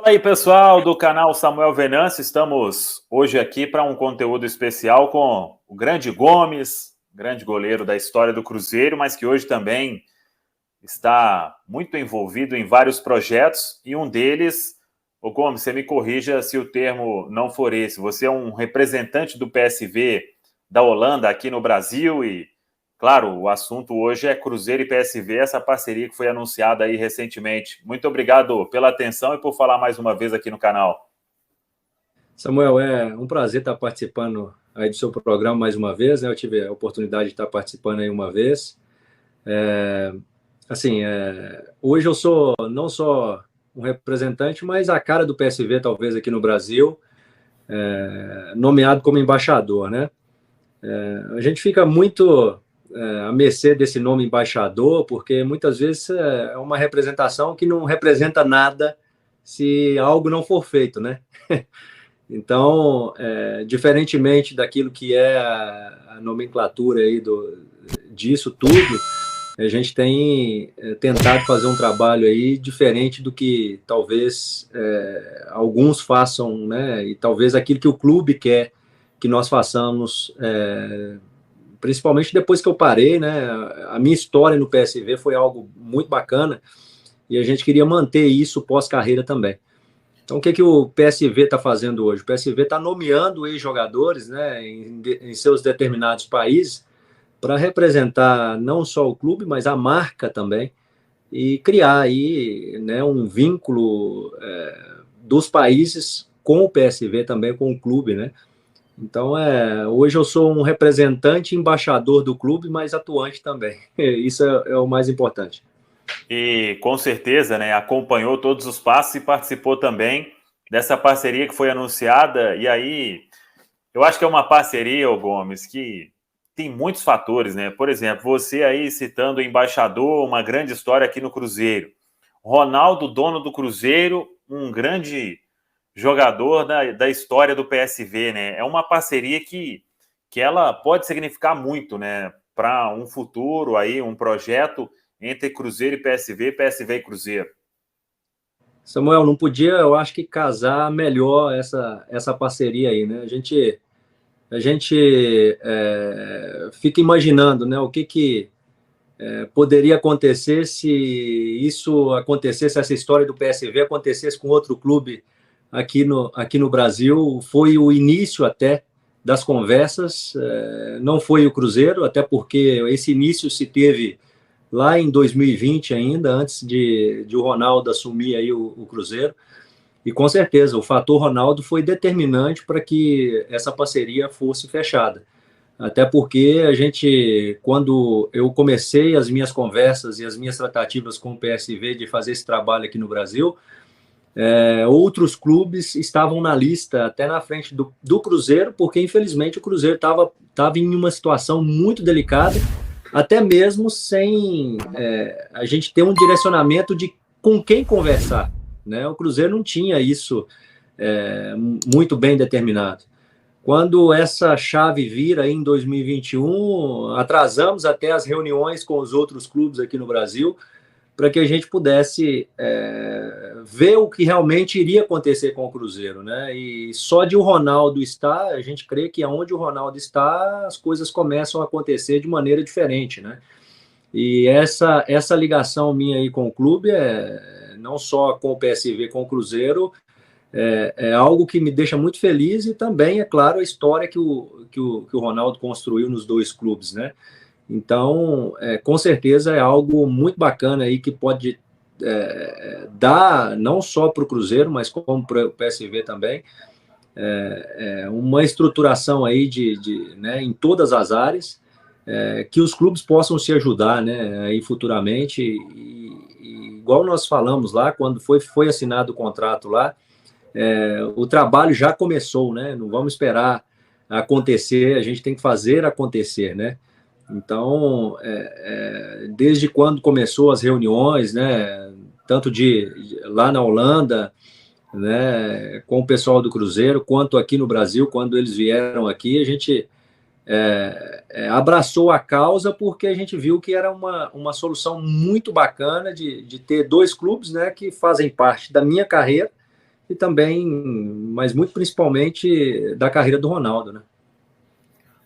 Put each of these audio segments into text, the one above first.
Fala aí, pessoal do canal Samuel Venâncio. Estamos hoje aqui para um conteúdo especial com o grande Gomes, grande goleiro da história do Cruzeiro, mas que hoje também está muito envolvido em vários projetos, e um deles, ô Gomes, você me corrija se o termo não for esse, você é um representante do PSV da Holanda aqui no Brasil e, claro, o assunto hoje é Cruzeiro e PSV, essa parceria que foi anunciada aí recentemente. Muito obrigado pela atenção e por falar mais uma vez aqui no canal. Samuel, é um prazer estar participando aí do seu programa mais uma vez, né? Eu tive a oportunidade de estar participando aí uma vez. Hoje eu sou não só um representante, mas a cara do PSV, talvez, aqui no Brasil, nomeado como embaixador, né? A gente fica muito à mercê desse nome embaixador, porque muitas vezes é uma representação que não representa nada se algo não for feito, né? Então, diferentemente daquilo que é a nomenclatura aí disso tudo, a gente tem tentado fazer um trabalho aí diferente do que talvez alguns façam, né? E talvez aquilo que o clube quer que nós façamos, principalmente depois que eu parei, né? A minha história no PSV foi algo muito bacana e a gente queria manter isso pós-carreira também. Então, o que o PSV está fazendo hoje? O PSV está nomeando ex-jogadores, né, em seus determinados países para representar não só o clube, mas a marca também e criar aí, né, um vínculo dos países com o PSV também, com o clube, né? Então, hoje eu sou um representante, embaixador do clube, mas atuante também. Isso é o mais importante. E com certeza, né, acompanhou todos os passos e participou também dessa parceria que foi anunciada. E aí, eu acho que é uma parceria, ô Gomes, que tem muitos fatores, né? Por exemplo, você aí citando o embaixador, uma grande história aqui no Cruzeiro. Ronaldo, dono do Cruzeiro, um grande jogador da história do PSV, né? É uma parceria que ela pode significar muito, né? Para um futuro aí, um projeto entre Cruzeiro e PSV, PSV e Cruzeiro. Samuel, não podia, eu acho que casar melhor essa parceria aí, né? A gente fica imaginando, né, o que poderia acontecer se isso acontecesse, essa história do PSV acontecesse com outro clube aqui no Brasil. Foi o início até das conversas, não foi o Cruzeiro, até porque esse início se teve lá em 2020 ainda, antes de o Ronaldo assumir aí o Cruzeiro. E com certeza o fator Ronaldo foi determinante para que essa parceria fosse fechada. Até porque quando eu comecei as minhas conversas e as minhas tratativas com o PSV de fazer esse trabalho aqui no Brasil, outros clubes estavam na lista, até na frente do Cruzeiro, porque infelizmente o Cruzeiro estava em uma situação muito delicada, até mesmo sem a gente ter um direcionamento de com quem conversar, né? O Cruzeiro não tinha isso muito bem determinado. Quando essa chave vira em 2021, atrasamos até as reuniões com os outros clubes aqui no Brasil para que a gente pudesse ver o que realmente iria acontecer com o Cruzeiro, né? E só de o Ronaldo estar, a gente crê que aonde o Ronaldo está, as coisas começam a acontecer de maneira diferente, né? E essa ligação minha aí com o clube, não só com o PSV, com o Cruzeiro, é algo que me deixa muito feliz, e também, é claro, a história que o Ronaldo construiu nos dois clubes, né? Então, com certeza é algo muito bacana aí que pode dar, não só para o Cruzeiro, mas como para o PSV também, uma estruturação aí né, em todas as áreas, que os clubes possam se ajudar, né, aí futuramente. E igual nós falamos lá, quando foi assinado o contrato lá, o trabalho já começou, né? Não vamos esperar acontecer, a gente tem que fazer acontecer, né? Então, desde quando começou as reuniões, né, tanto lá na Holanda, né, com o pessoal do Cruzeiro, quanto aqui no Brasil, quando eles vieram aqui, a gente abraçou a causa, porque a gente viu que era uma solução muito bacana de ter dois clubes, né, que fazem parte da minha carreira e também, mas muito principalmente, da carreira do Ronaldo, né?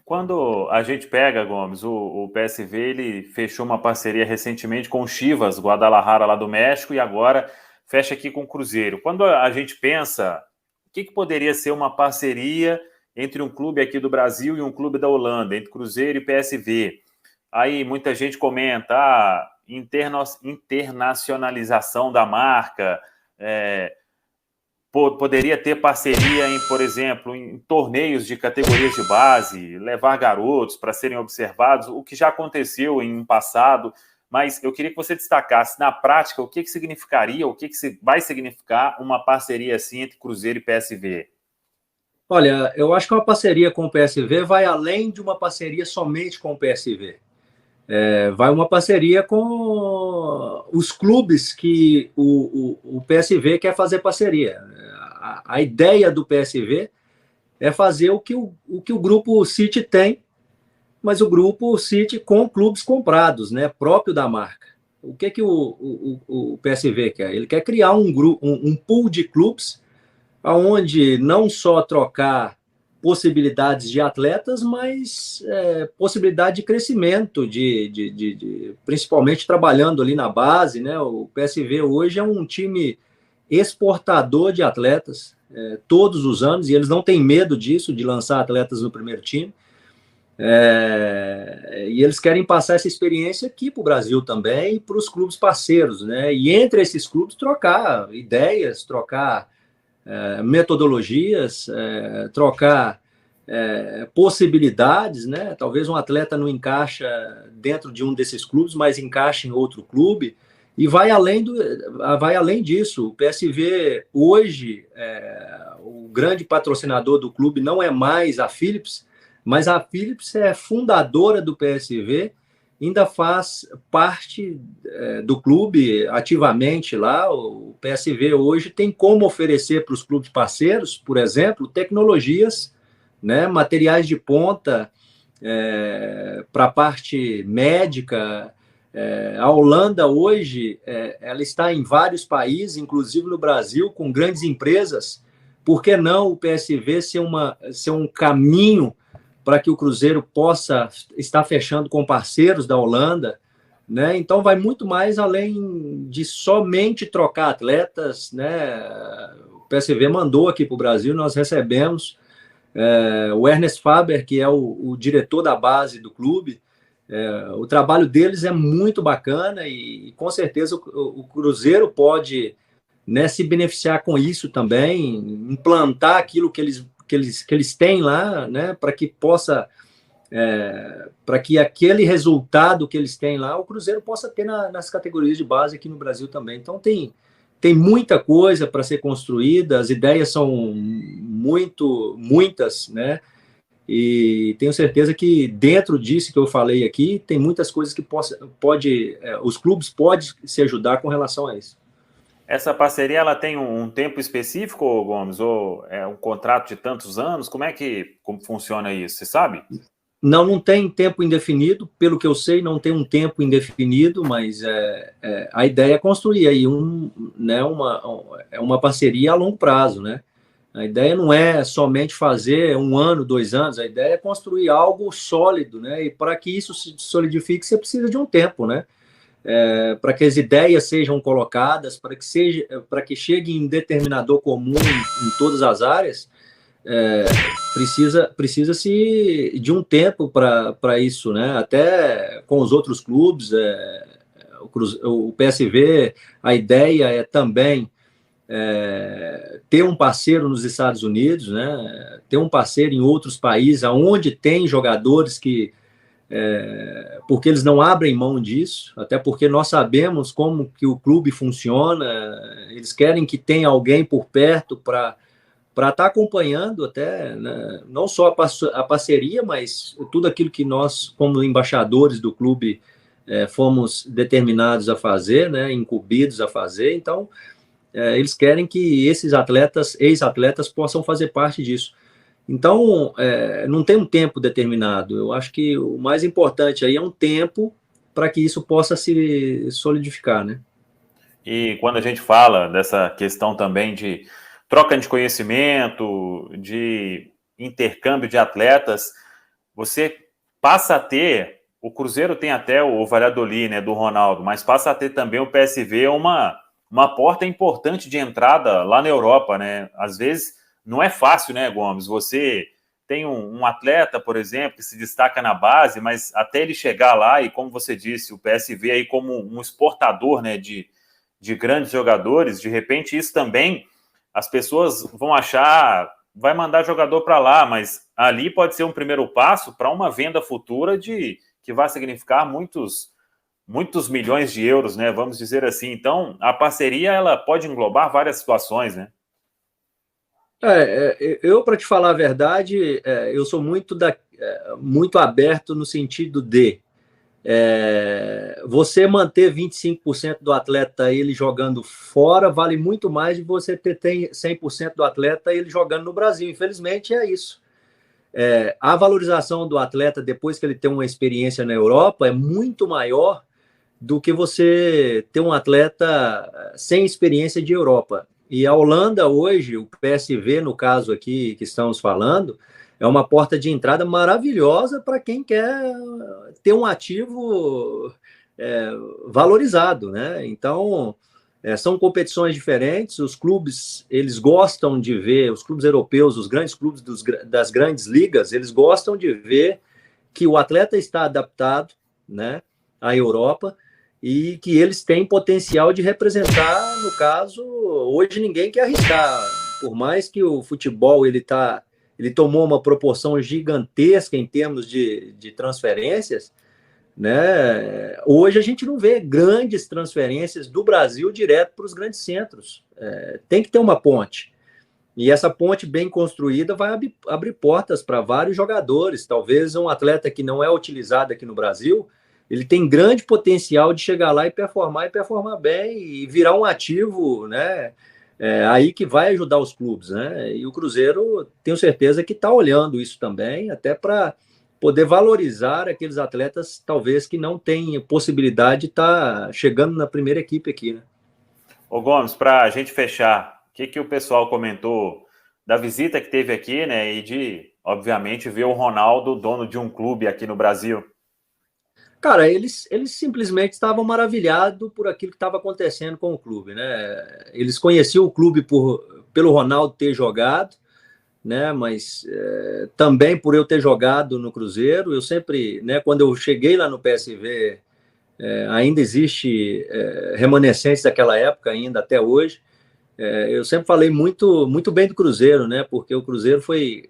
Quando a gente pega, Gomes, o PSV, ele fechou uma parceria recentemente com o Chivas Guadalajara lá do México e agora fecha aqui com o Cruzeiro. Quando a gente pensa, o que poderia ser uma parceria entre um clube aqui do Brasil e um clube da Holanda, entre Cruzeiro e PSV? Aí muita gente comenta internacionalização da marca, poderia ter parceria em, por exemplo, em torneios de categorias de base, levar garotos para serem observados, o que já aconteceu em um passado, mas eu queria que você destacasse na prática o que significaria, o que vai significar uma parceria assim entre Cruzeiro e PSV. Olha, eu acho que uma parceria com o PSV vai além de uma parceria somente com o PSV. Vai uma parceria com os clubes que o PSV quer fazer parceria. A ideia do PSV é fazer o que o Grupo City tem, mas o Grupo City com clubes comprados, né, próprio da marca. O que o PSV quer? Ele quer criar um pool de clubes onde não só trocar possibilidades de atletas, mas possibilidade de crescimento, principalmente trabalhando ali na base, né? O PSV hoje é um time exportador de atletas todos os anos, e eles não têm medo disso, de lançar atletas no primeiro time. E eles querem passar essa experiência aqui para o Brasil também e para os clubes parceiros, né? E entre esses clubes trocar ideias, trocar metodologias, trocar possibilidades, né? Talvez um atleta não encaixa dentro de um desses clubes, mas encaixa em outro clube, e vai além disso. O PSV hoje, o grande patrocinador do clube não é mais a Philips, mas a Philips é fundadora do PSV, ainda faz parte do clube ativamente lá. O PSV hoje tem como oferecer para os clubes parceiros, por exemplo, tecnologias, né, materiais de ponta para a parte médica. A Holanda hoje ela está em vários países, inclusive no Brasil, com grandes empresas. Por que não o PSV ser um caminho para que o Cruzeiro possa estar fechando com parceiros da Holanda, né? Então vai muito mais além de somente trocar atletas, né? O PSV mandou aqui para o Brasil, nós recebemos o Ernest Faber, que é o diretor da base do clube. O trabalho deles é muito bacana e com certeza o Cruzeiro pode, né, se beneficiar com isso também, implantar aquilo que eles têm lá, né, para que possa, para que aquele resultado que eles têm lá, o Cruzeiro possa ter nas categorias de base aqui no Brasil também. Então tem muita coisa para ser construída, as ideias são muitas, né? E tenho certeza que dentro disso que eu falei aqui, tem muitas coisas que os clubes podem se ajudar com relação a isso. Essa parceria ela tem um tempo específico, Gomes? Ou é um contrato de tantos anos? Como funciona isso? Você sabe? Não tem tempo indefinido. Pelo que eu sei, não tem um tempo indefinido, mas a ideia é construir aí uma parceria a longo prazo, né? A ideia não é somente fazer 1 ano, 2 anos, a ideia é construir algo sólido, né? E para que isso se solidifique, você precisa de um tempo, né? Para que as ideias sejam colocadas, para que chegue em determinador comum em todas as áreas, precisa-se de um tempo para isso, né? Até com os outros clubes, o PSV, a ideia é também ter um parceiro nos Estados Unidos, né? Ter um parceiro em outros países, onde tem jogadores porque eles não abrem mão disso, até porque nós sabemos como que o clube funciona. Eles querem que tenha alguém por perto para estar acompanhando até, né? Não só a parceria, mas tudo aquilo que nós, como embaixadores do clube, fomos determinados a fazer, né? Incumbidos a fazer. Então, eles querem que esses ex-atletas, possam fazer parte disso. Então, não tem um tempo determinado. Eu acho que o mais importante aí é um tempo para que isso possa se solidificar, né? E quando a gente fala dessa questão também de troca de conhecimento, de intercâmbio de atletas, você passa a ter, o Cruzeiro tem até o Valladolid, né, do Ronaldo, mas passa a ter também o PSV uma porta importante de entrada lá na Europa, né? Às vezes não é fácil, né, Gomes? Você tem um atleta, por exemplo, que se destaca na base, mas até ele chegar lá, e como você disse, o PSV aí como um exportador, né, de grandes jogadores, de repente isso também, as pessoas vão achar, vai mandar jogador para lá, mas ali pode ser um primeiro passo para uma venda futura que vai significar muitos milhões de euros, né? Vamos dizer assim. Então, a parceria ela pode englobar várias situações, né? Eu, para te falar a verdade, eu sou muito aberto no sentido de você manter 25% do atleta ele jogando fora vale muito mais de você ter 100% do atleta ele jogando no Brasil. Infelizmente, é isso. A valorização do atleta depois que ele tem uma experiência na Europa é muito maior do que você ter um atleta sem experiência de Europa. E a Holanda hoje, o PSV, no caso aqui que estamos falando, é uma porta de entrada maravilhosa para quem quer ter um ativo valorizado, né? Então, são competições diferentes, os clubes, eles gostam de ver, os clubes europeus, os grandes clubes das grandes ligas, eles gostam de ver que o atleta está adaptado, né, à Europa, e que eles têm potencial de representar, no caso, hoje ninguém quer arriscar, por mais que o futebol ele tomou uma proporção gigantesca em termos de transferências, né? Hoje a gente não vê grandes transferências do Brasil direto para os grandes centros. Tem que ter uma ponte. E essa ponte bem construída vai abrir portas para vários jogadores. Talvez um atleta que não é utilizado aqui no Brasil, ele tem grande potencial de chegar lá e performar bem e virar um ativo, né? Aí que vai ajudar os clubes, né? E o Cruzeiro, tenho certeza que está olhando isso também, até para poder valorizar aqueles atletas, talvez, que não têm possibilidade de estar chegando na primeira equipe aqui, né? Ô Gomes, para a gente fechar, o que o pessoal comentou da visita que teve aqui, né, e de, obviamente, ver o Ronaldo, dono de um clube aqui no Brasil? Cara, eles simplesmente estavam maravilhados por aquilo que estava acontecendo com o clube, né? Eles conheciam o clube pelo Ronaldo ter jogado, né? Mas também por eu ter jogado no Cruzeiro, eu sempre, né? Quando eu cheguei lá no PSV, ainda existe remanescentes daquela época ainda até hoje. Eu sempre falei muito, muito bem do Cruzeiro, né? Porque o Cruzeiro foi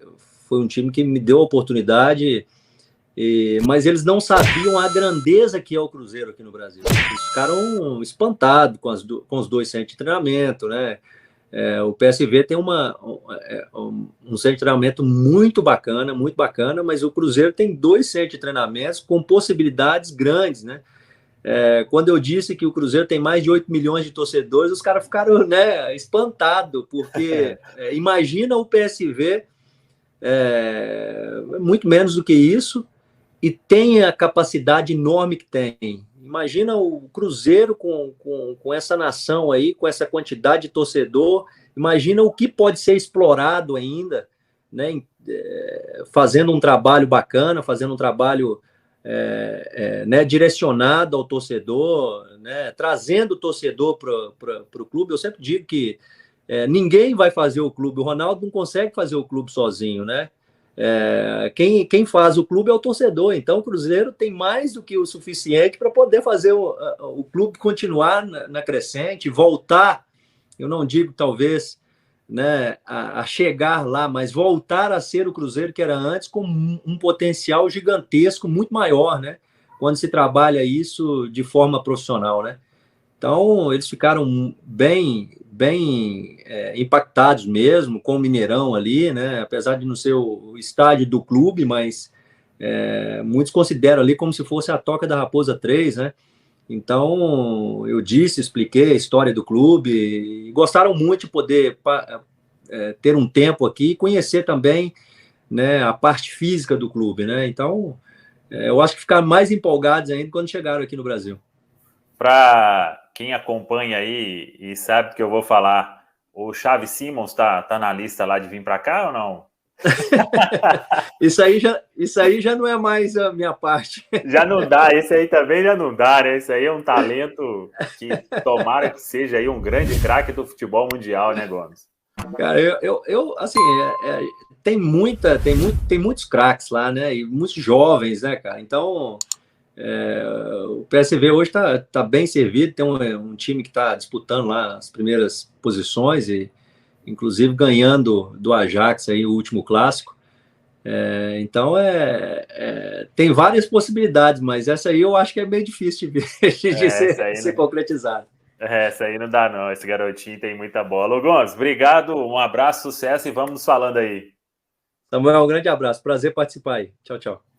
um time que me deu a oportunidade, mas eles não sabiam a grandeza que é o Cruzeiro aqui no Brasil. Eles ficaram espantados com os 2 centros de treinamento, né? O PSV tem um centro de treinamento muito bacana, mas o Cruzeiro tem 2 centros de treinamentos com possibilidades grandes, né? Quando eu disse que o Cruzeiro tem mais de 8 milhões de torcedores, os caras ficaram, né, espantados, porque imagina o PSV muito menos do que isso e tem a capacidade enorme que tem. Imagina o Cruzeiro com essa nação aí, com essa quantidade de torcedor, imagina o que pode ser explorado ainda, né, fazendo um trabalho bacana, fazendo um trabalho né, direcionado ao torcedor, né, trazendo o torcedor para o clube. Eu sempre digo que ninguém vai fazer o clube, o Ronaldo não consegue fazer o clube sozinho, né? Quem faz o clube é o torcedor, então o Cruzeiro tem mais do que o suficiente para poder fazer o clube continuar na crescente, voltar, eu não digo talvez, né, a chegar lá, mas voltar a ser o Cruzeiro que era antes, com um potencial gigantesco, muito maior, né? Quando se trabalha isso de forma profissional, né? Então, eles ficaram bem impactados mesmo com o Mineirão ali, né? Apesar de não ser o estádio do clube, mas muitos consideram ali como se fosse a Toca da Raposa 3, né? Então, eu expliquei a história do clube e gostaram muito de poder ter um tempo aqui e conhecer também, né, a parte física do clube, né? Então, eu acho que ficaram mais empolgados ainda quando chegaram aqui no Brasil. Para quem acompanha aí e sabe que eu vou falar, o Xavi Simons tá na lista lá de vir para cá ou não? Isso aí já não é mais a minha parte. Já não dá, esse aí também já não dá, né? Esse aí é um talento que tomara que seja aí um grande craque do futebol mundial, né, Gomes? Cara, eu assim, tem muitos craques lá, né? E muitos jovens, né, cara? Então, o PSV hoje tá bem servido, tem um time que está disputando lá as primeiras posições e, inclusive, ganhando do Ajax aí o último clássico. Então, tem várias possibilidades, mas essa aí eu acho que é bem difícil de ser concretizada. Essa aí não dá, não. Esse garotinho tem muita bola. Ô, Gomes, obrigado, um abraço, sucesso e vamos nos falando aí. Samuel, um grande abraço. Prazer participar aí. Tchau, tchau.